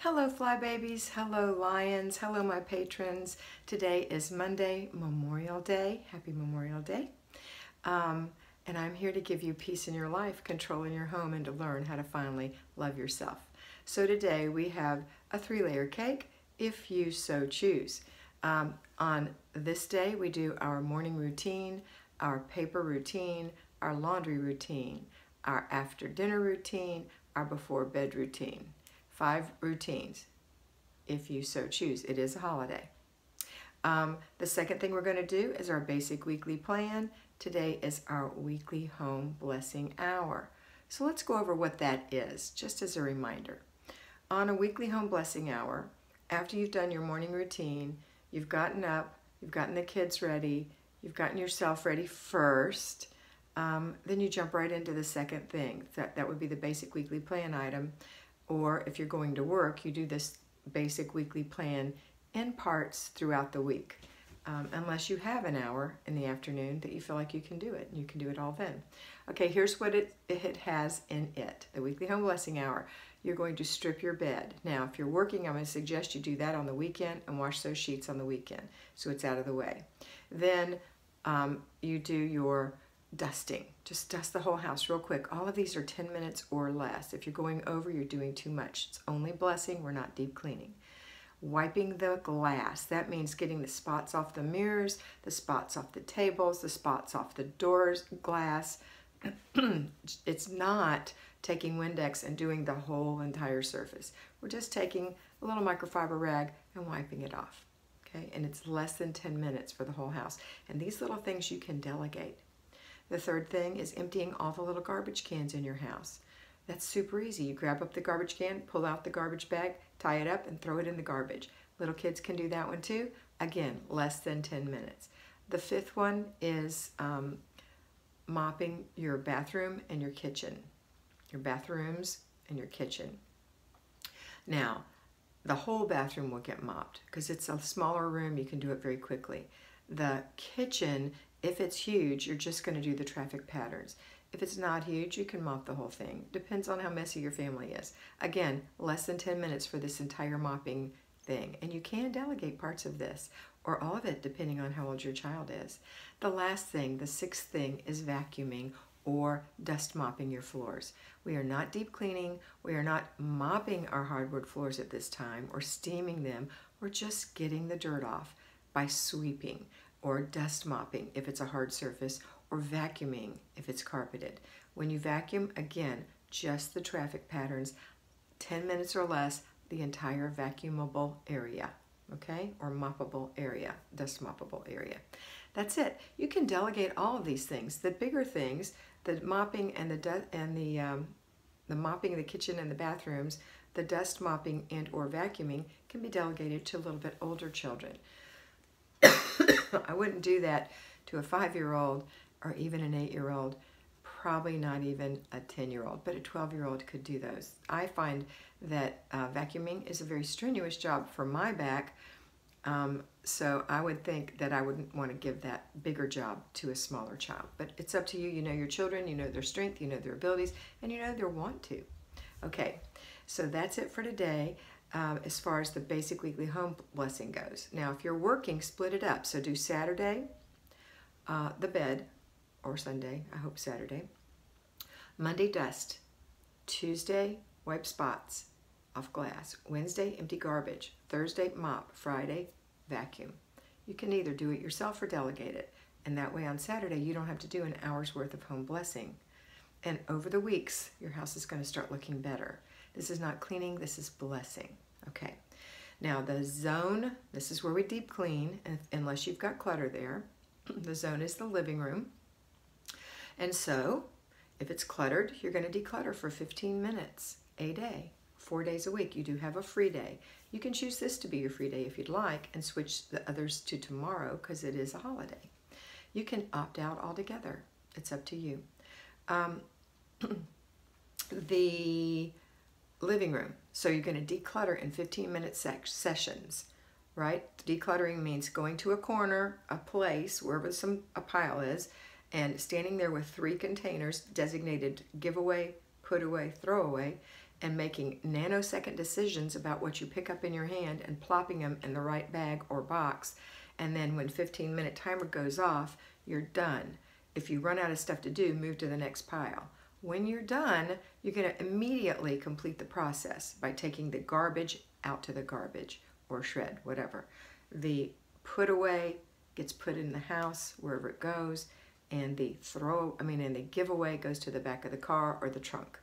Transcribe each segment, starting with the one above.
Hello fly babies, hello lions, hello my patrons. Today is Monday, Memorial Day. Happy Memorial Day. And I'm here to give you peace in your life, control in your home, and to learn how to finally love yourself. So today we have a 3-layer cake, if you so choose. On this day we do our morning routine, our paper routine, our laundry routine, our after dinner routine, our before bed routine. 5 routines, if you so choose. It is a holiday. The second thing we're going to do is our basic weekly plan. Today is our weekly home blessing hour. So let's go over what that is, just as a reminder. On a weekly home blessing hour, after you've done your morning routine, you've gotten up, you've gotten the kids ready, you've gotten yourself ready first, then you jump right into the second thing. That would be the basic weekly plan item. Or if you're going to work, you do this basic weekly plan in parts throughout the week. Unless you have an hour in the afternoon that you feel like you can do it. You can do it all then. Okay, here's what it has in it. The weekly home blessing hour. You're going to strip your bed. Now, if you're working, I'm going to suggest you do that on the weekend and wash those sheets on the weekend so it's out of the way. Then you do your dusting. Just dust the whole house real quick. All of these are 10 minutes or less. If you're going over, you're doing too much. It's only blessing. We're not deep cleaning. Wiping the glass. That means getting the spots off the mirrors, the spots off the tables, the spots off the doors, glass. It's not taking Windex and doing the whole entire surface. We're just taking a little microfiber rag and wiping it off. Okay? And it's less than 10 minutes for the whole house. And these little things you can delegate. The third thing is emptying all the little garbage cans in your house. That's super easy. You grab up the garbage can, pull out the garbage bag, tie it up, and throw it in the garbage. Little kids can do that one too. Again, less than 10 minutes. The fifth one is mopping your bathroom and your kitchen. Your bathrooms and your kitchen. Now, the whole bathroom will get mopped because it's a smaller room. You can do it very quickly. The kitchen, if it's huge, you're just going to do the traffic patterns. If it's not huge, you can mop the whole thing. Depends on how messy your family is. Again, less than 10 minutes for this entire mopping thing. And you can delegate parts of this, or all of it, depending on how old your child is. The last thing, the sixth thing, is vacuuming or dust mopping your floors. We are not deep cleaning. We are not mopping our hardwood floors at this time or steaming them. We're just getting the dirt off by sweeping or dust mopping if it's a hard surface, or vacuuming if it's carpeted. When you vacuum, again, just the traffic patterns, 10 minutes or less, the entire vacuumable area, okay? Or moppable area, dust moppable area. That's it. You can delegate all of these things. The bigger things, the mopping and the mopping of the kitchen and the bathrooms, the dust mopping and or vacuuming can be delegated to a little bit older children. I wouldn't do that to a 5-year-old or even an 8-year-old, probably not even a 10-year-old, but a 12-year-old could do those. I find that vacuuming is a very strenuous job for my back, so I would think that I wouldn't want to give that bigger job to a smaller child. But it's up to you. You know your children, you know their strength, you know their abilities, and you know their want to. Okay, so that's it for today. As far as the basic weekly home blessing goes. Now, if you're working, split it up. So do Saturday, the bed, or Sunday, I hope Saturday. Monday, dust. Tuesday, wipe spots off glass. Wednesday, empty garbage. Thursday, mop. Friday, vacuum. You can either do it yourself or delegate it. And that way on Saturday, you don't have to do an hour's worth of home blessing. And over the weeks, your house is going to start looking better. This is not cleaning, this is blessing. Okay, now the zone, this is where we deep clean, unless you've got clutter there. The zone is the living room. And so, if it's cluttered, you're going to declutter for 15 minutes a day, 4 days a week. You do have a free day. You can choose this to be your free day if you'd like and switch the others to tomorrow because it is a holiday. You can opt out altogether. It's up to you. The living room. So you're going to declutter in 15-minute sessions, right? Decluttering means going to a corner, a place, wherever a pile is, and standing there with 3 containers designated giveaway, put away, throw away, and making nanosecond decisions about what you pick up in your hand and plopping them in the right bag or box. And then when 15-minute timer goes off, you're done. If you run out of stuff to do, move to the next pile. When you're done, you're going to immediately complete the process by taking the garbage out to the garbage or shred, whatever. The put away gets put in the house, wherever it goes, and the giveaway goes to the back of the car or the trunk.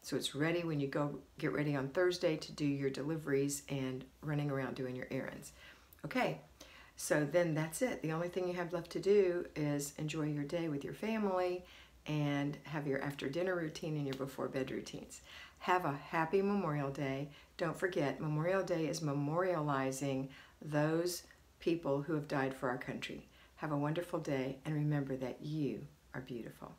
So it's ready when you go get ready on Thursday to do your deliveries and running around doing your errands. Okay, so then that's it. The only thing you have left to do is enjoy your day with your family and have your after dinner routine and your before bed routines. Have a happy Memorial Day. Don't forget, Memorial Day is memorializing those people who have died for our country. Have a wonderful day, and remember that you are beautiful.